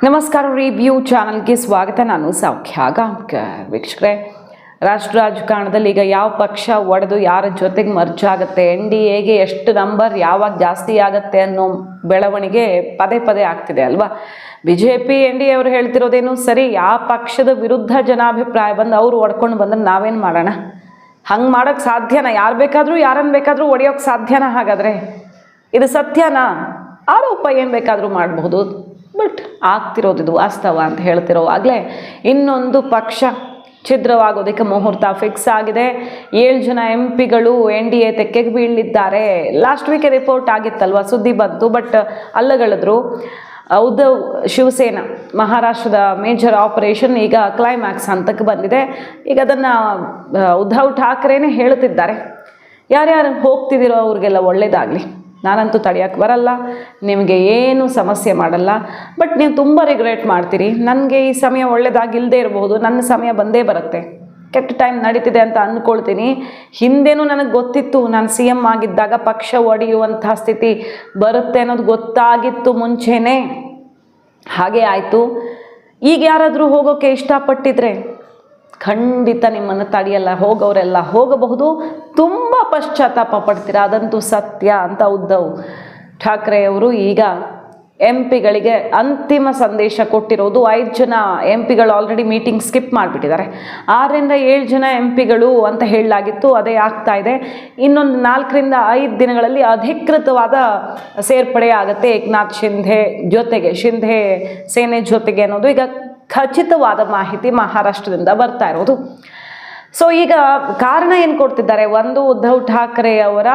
ನಮಸ್ಕಾರ, ರಿವ್ಯೂ ಚಾನಲ್ಗೆ ಸ್ವಾಗತ. ನಾನು ಸೌಖ್ಯ ಗಾಂವ್ಕರ್. ವೀಕ್ಷಕರೇ, ರಾಷ್ಟ್ರ ರಾಜಕಾರಣದಲ್ಲಿ ಈಗ ಯಾವ ಪಕ್ಷ ಒಡೆದು ಯಾರ ಜೊತೆಗೆ ಮರ್ಜ್ ಆಗುತ್ತೆ, NDAಗೆ ಎಷ್ಟು ನಂಬರ್ ಯಾವಾಗ ಜಾಸ್ತಿ ಆಗುತ್ತೆ ಅನ್ನೋ ಬೆಳವಣಿಗೆ ಪದೇ ಪದೇ ಆಗ್ತಿದೆ ಅಲ್ವಾ. BJP NDA ಅವರು ಹೇಳ್ತಿರೋದೇನು ಸರಿ, ಆ ಪಕ್ಷದ ವಿರುದ್ಧ ಜನಾಭಿಪ್ರಾಯ ಬಂದು ಅವರು ಒಡ್ಕೊಂಡು ಬಂದ್ರೆ ನಾವೇನು ಮಾಡೋಣ? ಹಂಗೆ ಮಾಡೋಕ್ಕೆ ಸಾಧ್ಯನಾ? ಯಾರು ಬೇಕಾದರೂ ಯಾರನ್ನು ಬೇಕಾದರೂ ಒಡೆಯೋಕ್ಕೆ ಸಾಧ್ಯನಾ? ಹಾಗಾದರೆ ಇದು ಸತ್ಯನಾ? ಆರೋಪ ಏನು ಬೇಕಾದರೂ ಮಾಡಬಹುದು, ಬಟ್ ಆಗ್ತಿರೋದು ಇದು ವಾಸ್ತವ ಅಂತ ಹೇಳ್ತಿರೋವಾಗಲೇ ಇನ್ನೊಂದು ಪಕ್ಷ ಛಿದ್ರವಾಗೋದಕ್ಕೆ ಮುಹೂರ್ತ ಫಿಕ್ಸ್ ಆಗಿದೆ. 7 ಜನ MP ಗಳು NDA ತೆಕ್ಕೆಗೆ ಬೀಳಲಿದ್ದಾರೆ. ಲಾಸ್ಟ್ ವೀಕೆ ರಿಪೋರ್ಟ್ ಆಗಿತ್ತಲ್ವ, ಸುದ್ದಿ ಬಂತು, ಬಟ್ ಅಲ್ಲಗಳಿದ್ರು. ಉದ್ಧವ್ ಶಿವಸೇನಾ ಮಹಾರಾಷ್ಟ್ರದ ಮೇಜರ್ ಆಪರೇಷನ್ ಈಗ ಕ್ಲೈಮ್ಯಾಕ್ಸ್ ಹಂತಕ್ಕೆ ಬಂದಿದೆ. ಈಗ ಅದನ್ನು ಉದ್ಧವ್ ಠಾಕ್ರೆನೇ ಹೇಳ್ತಿದ್ದಾರೆ, ಯಾರ್ಯಾರು ಹೋಗ್ತಿದ್ದೀರೋ ಅವ್ರಿಗೆಲ್ಲ ಒಳ್ಳೇದಾಗಲಿ, ನಾನಂತೂ ತಡೆಯೋಕ್ಕೆ ಬರಲ್ಲ, ನಿಮಗೆ ಏನು ಸಮಸ್ಯೆ ಮಾಡಲ್ಲ, ಬಟ್ ನೀವು ತುಂಬ ರಿಗ್ರೆಟ್ ಮಾಡ್ತೀರಿ. ನನಗೆ ಈ ಸಮಯ ಒಳ್ಳೆಯದಾಗಿಲ್ಲದೆ ಇರಬಹುದು, ನನ್ನ ಸಮಯ ಬಂದೇ ಬರುತ್ತೆ, ಕೆಟ್ಟ ಟೈಮ್ ನಡೀತಿದೆ ಅಂತ ಅಂದ್ಕೊಳ್ತೀನಿ. ಹಿಂದೆನೂ ನನಗೆ ಗೊತ್ತಿತ್ತು, ನಾನು CM ಆಗಿದ್ದಾಗ ಪಕ್ಷ ಒಡೆಯುವಂಥ ಸ್ಥಿತಿ ಬರುತ್ತೆ ಅನ್ನೋದು ಗೊತ್ತಾಗಿತ್ತು ಮುಂಚೆನೇ. ಹಾಗೆ ಆಯಿತು. ಈಗ ಯಾರಾದರೂ ಹೋಗೋಕ್ಕೆ ಇಷ್ಟಪಟ್ಟಿದ್ರೆ ಖಂಡಿತ ನಿಮ್ಮನ್ನು ತಡೆಯಲ್ಲ, ಹೋಗೋರೆಲ್ಲ ಹೋಗಬಹುದು, ತುಂಬ ಪಶ್ಚಾತ್ತಾಪ ಪಡ್ತೀರಾ, ಅದಂತೂ ಸತ್ಯ ಅಂತ ಉದ್ಧವ್ ಠಾಕ್ರೆ ಅವರು ಈಗ MP ಗಳಿಗೆ ಅಂತಿಮ ಸಂದೇಶ ಕೊಟ್ಟಿರೋದು. 5 ಜನ MP ಗಳು ಆಲ್ರೆಡಿ ಮೀಟಿಂಗ್ ಸ್ಕಿಪ್ ಮಾಡಿಬಿಟ್ಟಿದ್ದಾರೆ. 6 ರಿಂದ 7 ಜನ MP ಗಳು ಅಂತ ಹೇಳಲಾಗಿತ್ತು, ಅದೇ ಆಗ್ತಾ ಇದೆ. ಇನ್ನೊಂದು 4 ರಿಂದ 5 ದಿನಗಳಲ್ಲಿ ಅಧಿಕೃತವಾದ ಸೇರ್ಪಡೆ ಆಗುತ್ತೆ ಏಕನಾಥ್ ಶಿಂಧೆ ಜೊತೆಗೆ, ಶಿಂಧೆ ಸೇನೆ ಜೊತೆಗೆ ಅನ್ನೋದು ಈಗ ಖಚಿತವಾದ ಮಾಹಿತಿ ಮಹಾರಾಷ್ಟ್ರದಿಂದ ಬರ್ತಾ ಇರೋದು. ಸೊ ಈಗ ಕಾರಣ ಏನು ಕೊಡ್ತಿದ್ದಾರೆ? ಒಂದು, ಉದ್ಧವ್ ಠಾಕ್ರೆ ಅವರ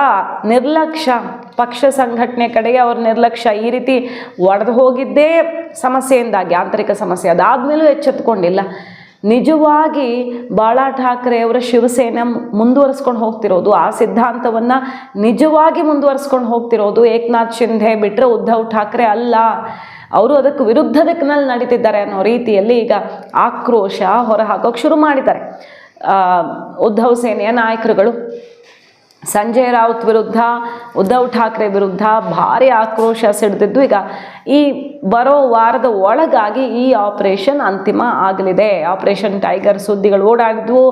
ನಿರ್ಲಕ್ಷ್ಯ, ಪಕ್ಷ ಸಂಘಟನೆ ಕಡೆಗೆ ಅವ್ರ ನಿರ್ಲಕ್ಷ್ಯ. ಈ ರೀತಿ ಒಡೆದು ಹೋಗಿದ್ದೇ ಸಮಸ್ಯೆಯಿಂದಾಗಿ, ಆಂತರಿಕ ಸಮಸ್ಯೆ, ಅದಾದಮೇಲೂ ಎಚ್ಚೆತ್ತುಕೊಂಡಿಲ್ಲ. ನಿಜವಾಗಿ ಬಾಳಾ ಠಾಕ್ರೆ ಅವರ ಶಿವಸೇನೆ ಮುಂದುವರಿಸ್ಕೊಂಡು ಹೋಗ್ತಿರೋದು, ಆ ಸಿದ್ಧಾಂತವನ್ನು ನಿಜವಾಗಿ ಮುಂದುವರಿಸ್ಕೊಂಡು ಹೋಗ್ತಿರೋದು ಏಕನಾಥ್ ಶಿಂಧೆ ಬಿಟ್ಟರೆ ಉದ್ಧವ್ ಠಾಕ್ರೆ ಅಲ್ಲ. ಅವರು ಅದಕ್ಕೆ ವಿರುದ್ಧ ದಿಕ್ಕಿನಲ್ಲಿ ನಡೀತಿದ್ದಾರೆ ಅನ್ನೋ ರೀತಿಯಲ್ಲಿ ಈಗ ಆಕ್ರೋಶ ಹೊರಹಾಕೋಕೆ ಶುರು ಮಾಡಿದ್ದಾರೆ ಉದ್ಧವ್ ಸೇನೆಯ ನಾಯಕರುಗಳು. ಸಂಜಯ್ ರಾವುತ್ ವಿರುದ್ಧ, ಉದ್ಧವ್ ಠಾಕ್ರೆ ವಿರುದ್ಧ ಭಾರಿ ಆಕ್ರೋಶ ಸಿಡಿದಿದ್ದು ಈಗ ಈ ಬರೋ ವಾರದ ಒಳಗಾಗಿ ಈ ಆಪರೇಷನ್ ಅಂತಿಮ ಆಗಲಿದೆ. ಆಪರೇಷನ್ ಟೈಗರ್ ಸುದ್ದಿಗಳು ಓಡಾಡಿದ್ವು,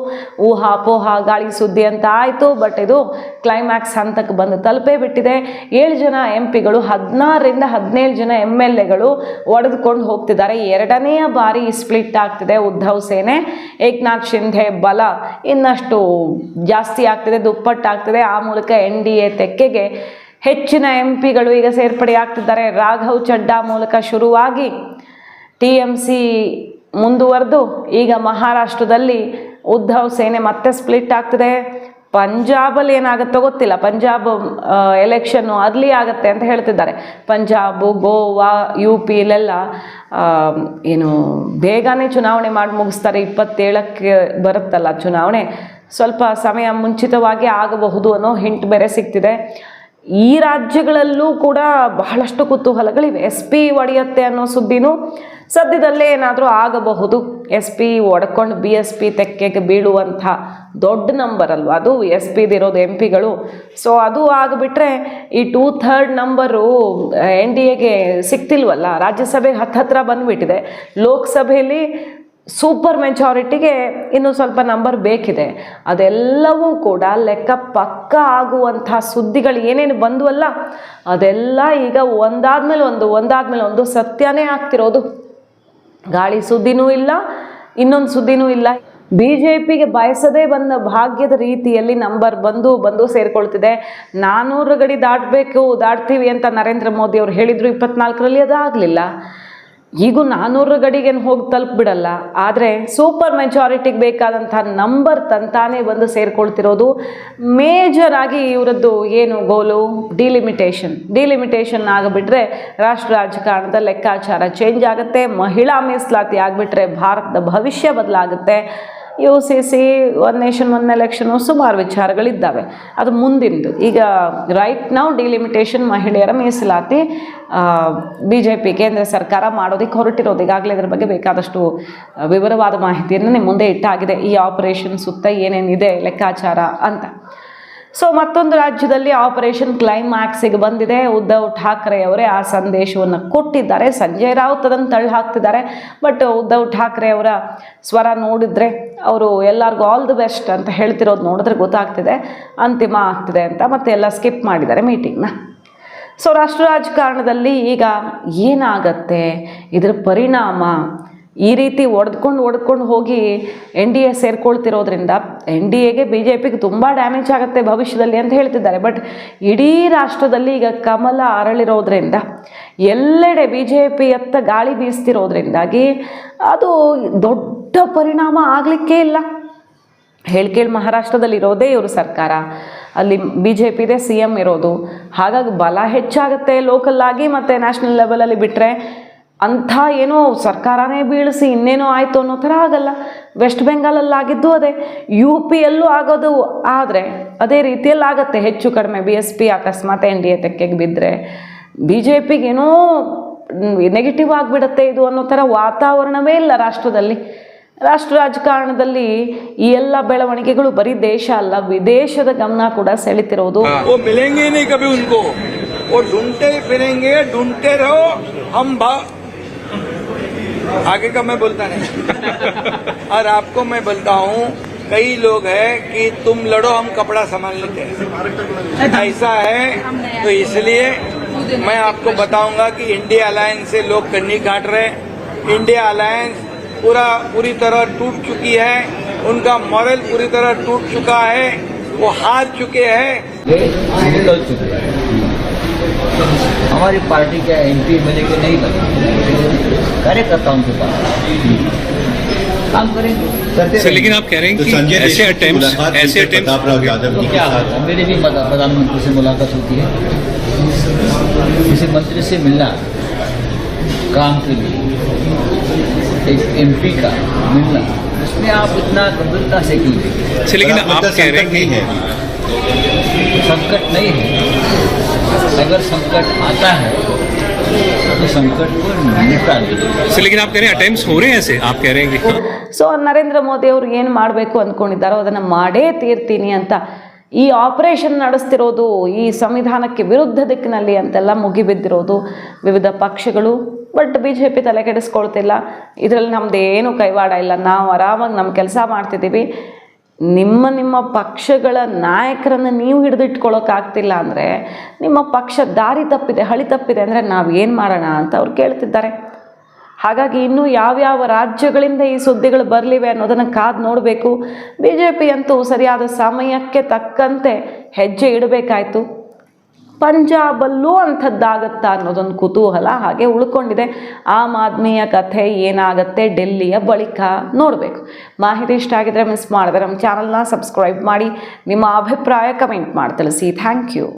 ಊಹಾಪೋಹ ಗಾಳಿ ಸುದ್ದಿ ಅಂತ ಆಯಿತು, ಬಟ್ ಇದು ಕ್ಲೈಮ್ಯಾಕ್ಸ್ ಹಂತಕ್ಕೆ ಬಂದು ತಲುಪೇ ಬಿಟ್ಟಿದೆ. 7 ಜನ MP ಗಳು 16 ರಿಂದ 17 ಜನ MLAಗಳು ಒಡೆದುಕೊಂಡು ಹೋಗ್ತಿದ್ದಾರೆ. 2ನೇ ಬಾರಿ ಸ್ಪ್ಲಿಟ್ ಆಗ್ತಿದೆ ಉದ್ಧವ್ ಸೇನೆ. ಏಕನಾಥ್ ಶಿಂಧೆ ಬಲ ಇನ್ನಷ್ಟು ಜಾಸ್ತಿ ಆಗ್ತಿದೆ, ದುಪ್ಪಟ್ಟಾಗ್ತಿದೆ. ಆ ಮೂಲಕ NDA ತೆಕ್ಕೆಗೆ ಹೆಚ್ಚಿನ MP ಗಳು ಈಗ ಸೇರ್ಪಡೆ ಆಗ್ತಿದ್ದಾರೆ. ರಾಘವ್ ಚಡ್ಡಾ ಮೂಲಕ ಶುರುವಾಗಿ TMC ಮುಂದುವರೆದು ಈಗ ಮಹಾರಾಷ್ಟ್ರದಲ್ಲಿ ಉದ್ಧವ್ ಸೇನೆ ಮತ್ತೆ ಸ್ಪ್ಲಿಟ್ ಆಗ್ತಿದೆ. ಪಂಜಾಬಲ್ಲಿ ಏನಾಗುತ್ತೋ ಗೊತ್ತಿಲ್ಲ, ಪಂಜಾಬ್ ಎಲೆಕ್ಷನ್ನು ಅರ್ಲಿ ಆಗುತ್ತೆ ಅಂತ ಹೇಳ್ತಿದ್ದಾರೆ. ಪಂಜಾಬು, ಗೋವಾ, UP ಇಲ್ಲೆಲ್ಲ ಏನು ಬೇಗನೆ ಚುನಾವಣೆ ಮಾಡಿ ಮುಗಿಸ್ತಾರೆ. 27ಕ್ಕೆ ಬರುತ್ತಲ್ಲ ಚುನಾವಣೆ, ಸ್ವಲ್ಪ ಸಮಯ ಮುಂಚಿತವಾಗಿ ಆಗಬಹುದು ಅನ್ನೋ ಹಿಂಟ್ ಬೇರೆ ಸಿಗ್ತಿದೆ. ಈ ರಾಜ್ಯಗಳಲ್ಲೂ ಕೂಡ ಬಹಳಷ್ಟು ಕುತೂಹಲಗಳಿವೆ. SP ಒಡೆಯುತ್ತೆ ಅನ್ನೋ ಸುದ್ದಿನೂ ಸದ್ಯದಲ್ಲೇ ಏನಾದರೂ ಆಗಬಹುದು. SP ಒಡ್ಕೊಂಡು BSP ತೆಕ್ಕೆಗೆ ಬೀಳುವಂಥ ದೊಡ್ಡ ನಂಬರ್ ಅಲ್ವ ಅದು, SP MP ಗಳು. ಸೊ ಅದು ಆಗಿಬಿಟ್ರೆ ಈ 2/3 ನಂಬರು NDAಗೆ ಸಿಗ್ತಿಲ್ವಲ್ಲ. ರಾಜ್ಯಸಭೆಗೆ ಹತ್ತಿರ ಬಂದುಬಿಟ್ಟಿದೆ. ಲೋಕಸಭೆಯಲ್ಲಿ ಸೂಪರ್ ಮೆಜಾರಿಟಿಗೆ ಇನ್ನೂ ಸ್ವಲ್ಪ ನಂಬರ್ ಬೇಕಿದೆ. ಅದೆಲ್ಲವೂ ಕೂಡ ಲೆಕ್ಕ ಪಕ್ಕ ಆಗುವಂಥ ಸುದ್ದಿಗಳು ಏನೇನು ಬಂದುವಲ್ಲ, ಅದೆಲ್ಲ ಈಗ ಒಂದಾದ್ಮೇಲೆ ಒಂದು ಸತ್ಯನೇ ಆಗ್ತಿರೋದು. ಗಾಳಿ ಸುದ್ದಿನೂ ಇಲ್ಲ, ಇನ್ನೊಂದು ಸುದ್ದಿನೂ ಇಲ್ಲ. BJPಗೆ ಬಯಸದೇ ಬಂದ ಭಾಗ್ಯದ ರೀತಿಯಲ್ಲಿ ನಂಬರ್ ಬಂದು ಸೇರಿಕೊಳ್ತಿದೆ. 400 ಗಡಿ ದಾಟ್ತೀವಿ ಅಂತ ನರೇಂದ್ರ ಮೋದಿ ಅವರು ಹೇಳಿದರು 24ರಲ್ಲಿ, ಅದು ಆಗಲಿಲ್ಲ. ಈಗೂ 400 ಗಡಿಗೇನು ಹೋಗಿ ತಲುಪಿಬಿಡಲ್ಲ, ಆದರೆ ಸೂಪರ್ ಮೆಜಾರಿಟಿಗೆ ಬೇಕಾದಂಥ ನಂಬರ್ ತಂತಾನೇ ಬಂದು ಸೇರಿಕೊಳ್ತಿರೋದು. ಮೇಜರ್ ಆಗಿ ಇವರದ್ದು ಏನು ಗೋಲು, ಡಿಲಿಮಿಟೇಷನ್ ಆಗಿಬಿಟ್ರೆ ರಾಷ್ಟ್ರ ರಾಜಕಾರಣದ ಲೆಕ್ಕಾಚಾರ ಚೇಂಜ್ ಆಗುತ್ತೆ. ಮಹಿಳಾ ಮೀಸಲಾತಿ ಆಗಿಬಿಟ್ರೆ ಭಾರತದ ಭವಿಷ್ಯ ಬದಲಾಗುತ್ತೆ. UCC, one nation one election, ಸುಮಾರು ವಿಚಾರಗಳಿದ್ದಾವೆ, ಅದು ಮುಂದಿಂದು. ಈಗ ರೈಟ್ ನಾವು ಡಿಲಿಮಿಟೇಷನ್, ಮಹಿಳೆಯರ ಮೀಸಲಾತಿ BJP ಕೇಂದ್ರ ಸರ್ಕಾರ ಮಾಡೋದಕ್ಕೆ ಹೊರಟಿರೋದು. ಈಗಾಗಲೇ ಇದರ ಬಗ್ಗೆ ಬೇಕಾದಷ್ಟು ವಿವರವಾದ ಮಾಹಿತಿಯನ್ನು ನಿಮ್ಮ ಮುಂದೆ ಇಟ್ಟಾಗಿದೆ, ಈ ಆಪರೇಷನ್ ಸುತ್ತ ಏನೇನಿದೆ ಲೆಕ್ಕಾಚಾರ ಅಂತ. ಸೊ ಮತ್ತೊಂದು ರಾಜ್ಯದಲ್ಲಿ ಆಪರೇಷನ್ ಕ್ಲೈಮ್ಯಾಕ್ಸಿಗೆ ಬಂದಿದೆ. ಉದ್ಧವ್ ಠಾಕ್ರೆ ಅವರೇ ಆ ಸಂದೇಶವನ್ನು ಕೊಟ್ಟಿದ್ದಾರೆ. ಸಂಜಯ್ ರಾವುತ್ ಅದನ್ನು ತಳ್ಳಿ ಹಾಕ್ತಿದ್ದಾರೆ. ಬಟ್ ಉದ್ಧವ್ ಠಾಕ್ರೆ ಅವರ ಸ್ವರ ನೋಡಿದ್ರೆ ಅವರು ಎಲ್ಲರಿಗೂ ಆಲ್ ದಿ ಬೆಸ್ಟ್ ಅಂತ ಹೇಳ್ತಿರೋದು ನೋಡಿದ್ರೆ ಗೊತ್ತಾಗ್ತಿದೆ ಅಂತಿಮ ಆಗ್ತಿದೆ ಅಂತ. ಮತ್ತೆ ಎಲ್ಲ ಸ್ಕಿಪ್ ಮಾಡಿದ್ದಾರೆ ಮೀಟಿಂಗ್ನ. ಸೊ ರಾಷ್ಟ್ರ ರಾಜಕಾರಣದಲ್ಲಿ ಈಗ ಏನಾಗತ್ತೆ, ಇದರ ಪರಿಣಾಮ ಈ ರೀತಿ ಒಡೆದ್ಕೊಂಡು ಹೋಗಿ NDA ಸೇರ್ಕೊಳ್ತಿರೋದ್ರಿಂದ NDAಗೆ BJPಗೆ ತುಂಬ ಡ್ಯಾಮೇಜ್ ಆಗುತ್ತೆ ಭವಿಷ್ಯದಲ್ಲಿ ಅಂತ ಹೇಳ್ತಿದ್ದಾರೆ. ಬಟ್ ಇಡೀ ರಾಷ್ಟ್ರದಲ್ಲಿ ಈಗ ಕಮಲ ಅರಳಿರೋದ್ರಿಂದ ಎಲ್ಲೆಡೆ BJPಯತ್ತ ಗಾಳಿ ಬೀಸ್ತಿರೋದ್ರಿಂದಾಗಿ ಅದು ದೊಡ್ಡ ಪರಿಣಾಮ ಆಗಲಿಕ್ಕೇ ಇಲ್ಲ. ಹೇಳ್ಕೇಳಿ ಮಹಾರಾಷ್ಟ್ರದಲ್ಲಿರೋದೇ ಇವರು ಸರ್ಕಾರ, ಅಲ್ಲಿ BJPದೇ CM ಇರೋದು. ಹಾಗಾಗಿ ಬಲ ಹೆಚ್ಚಾಗುತ್ತೆ ಲೋಕಲ್ ಆಗಿ, ಮತ್ತು ನ್ಯಾಷನಲ್ ಲೆವೆಲಲ್ಲಿ ಬಿಟ್ಟರೆ ಅಂಥ ಏನೋ ಸರ್ಕಾರನೇ ಬೀಳಿಸಿ ಇನ್ನೇನೋ ಆಯಿತು ಅನ್ನೋ ಥರ ಆಗಲ್ಲ. ವೆಸ್ಟ್ ಬೆಂಗಾಲಲ್ಲಾಗಿದ್ದು ಅದೇ, UPಯಲ್ಲೂ ಆಗೋದು. ಆದರೆ ಅದೇ ರೀತಿಯಲ್ಲಿ ಆಗುತ್ತೆ ಹೆಚ್ಚು ಕಡಿಮೆ. BSP ಅಕಸ್ಮಾತ್ NDA ತೆಕ್ಕೆಗೆ ಬಿದ್ದರೆ BJPಗೇನೋ ನೆಗೆಟಿವ್ ಆಗಿಬಿಡುತ್ತೆ ಇದು ಅನ್ನೋ ಥರ ವಾತಾವರಣವೇ ಇಲ್ಲ ರಾಷ್ಟ್ರದಲ್ಲಿ. ರಾಷ್ಟ್ರ ರಾಜಕಾರಣದಲ್ಲಿ ಈ ಎಲ್ಲ ಬೆಳವಣಿಗೆಗಳು ಬರೀ ದೇಶ ಅಲ್ಲ, ವಿದೇಶದ ಗಮನ ಕೂಡ ಸೆಳಿತಿರೋದು. आगे का मैं बोलता नहीं और आपको मैं बोलता हूँ, कई लोग हैं कि तुम लड़ो हम कपड़ा संभाल लेते हैं, ऐसा है। तो इसलिए मैं आपको बताऊंगा कि इंडिया अलायंस से लोग कन्नी काट रहे। इंडिया अलायंस पूरी तरह टूट चुकी है, उनका मॉरल पूरी तरह टूट चुका है, वो हार चुके हैं, निकल चुके हैं। हमारी पार्टी के MP MLA के नहीं लगे, कार्यकर्ताओं के पास काम करेंगे। सर लेकिन आप कह रहे हैं कि ऐसे अटेम्प्ट्स क्या मेरी भी प्रधानमंत्री से मुलाकात होती है, किसी मंत्री से मिलना काम के लिए, एक MP का मिलना, उसमें आप इतना गंभीरता से कीजिए। लेकिन आप कह रहे हैं कि संकट नहीं है, अगर संकट आता है तो संकट को निपटा दीजिए। लेकिन आप कह रहे हैं अटेम्प्ट्स हो रहे हैं ऐसे, आप कह रहे हैं कि ಸೊ ನರೇಂದ್ರ ಮೋದಿ ಅವರು ಏನು ಮಾಡಬೇಕು ಅಂದ್ಕೊಂಡಿದ್ದಾರೋ ಅದನ್ನು ಮಾಡೇ ತೀರ್ತೀನಿ ಅಂತ ಈ ಆಪರೇಷನ್ ನಡೆಸ್ತಿರೋದು, ಈ ಸಂವಿಧಾನಕ್ಕೆ ವಿರುದ್ಧ ದಿಕ್ಕಿನಲ್ಲಿ ಅಂತೆಲ್ಲ ಮುಗಿಬಿದ್ದಿರೋದು ವಿವಿಧ ಪಕ್ಷಗಳು. ಬಟ್ BJP ತಲೆ ಕೆಡಿಸ್ಕೊಳ್ತಿಲ್ಲ, ಇದರಲ್ಲಿ ನಮ್ಮದೇನು ಕೈವಾಡ ಇಲ್ಲ, ನಾವು ಆರಾಮಾಗಿ ನಮ್ಮ ಕೆಲಸ ಮಾಡ್ತಿದ್ದೀವಿ. ನಿಮ್ಮ ಪಕ್ಷಗಳ ನಾಯಕರನ್ನು ನೀವು ಹಿಡಿದಿಟ್ಕೊಳ್ಳೋಕ್ಕಾಗ್ತಿಲ್ಲ ಅಂದರೆ, ನಿಮ್ಮ ಪಕ್ಷ ದಾರಿ ತಪ್ಪಿದೆ, ಹಳಿ ತಪ್ಪಿದೆ ಅಂದರೆ ನಾವು ಏನು ಮಾಡೋಣ ಅಂತ ಅವ್ರು ಕೇಳ್ತಿದ್ದಾರೆ. ಹಾಗಾಗಿ ಇನ್ನೂ ಯಾವ್ಯಾವ ರಾಜ್ಯಗಳಿಂದ ಈ ಸುದ್ದಿಗಳು ಬರಲಿವೆ ಅನ್ನೋದನ್ನು ಕಾದು ನೋಡಬೇಕು. BJP ಅಂತೂ ಸರಿಯಾದ ಸಮಯಕ್ಕೆ ತಕ್ಕಂತೆ ಹೆಜ್ಜೆ ಇಡಬೇಕಾಯ್ತು. ಪಂಜಾಬಲ್ಲೂ ಅಂಥದ್ದಾಗತ್ತಾ ಅನ್ನೋದೊಂದು ಕುತೂಹಲ ಹಾಗೆ ಉಳ್ಕೊಂಡಿದೆ. ಆಮ್ ಆದ್ಮಿಯ ಕಥೆ ಏನಾಗುತ್ತೆ ಡೆಲ್ಲಿಯ ಬಳಿಕ ನೋಡಬೇಕು. ಮಾಹಿತಿ ಇಷ್ಟ ಆಗಿದ್ರೆ ಮಿಸ್ ಮಾಡಿದ್ರೆ ನಮ್ಮ ಚಾನಲ್ನ ಸಬ್ಸ್ಕ್ರೈಬ್ ಮಾಡಿ, ನಿಮ್ಮ ಅಭಿಪ್ರಾಯ ಕಮೆಂಟ್ ಮಾಡಿ ತಿಳಿಸಿ. Thank you.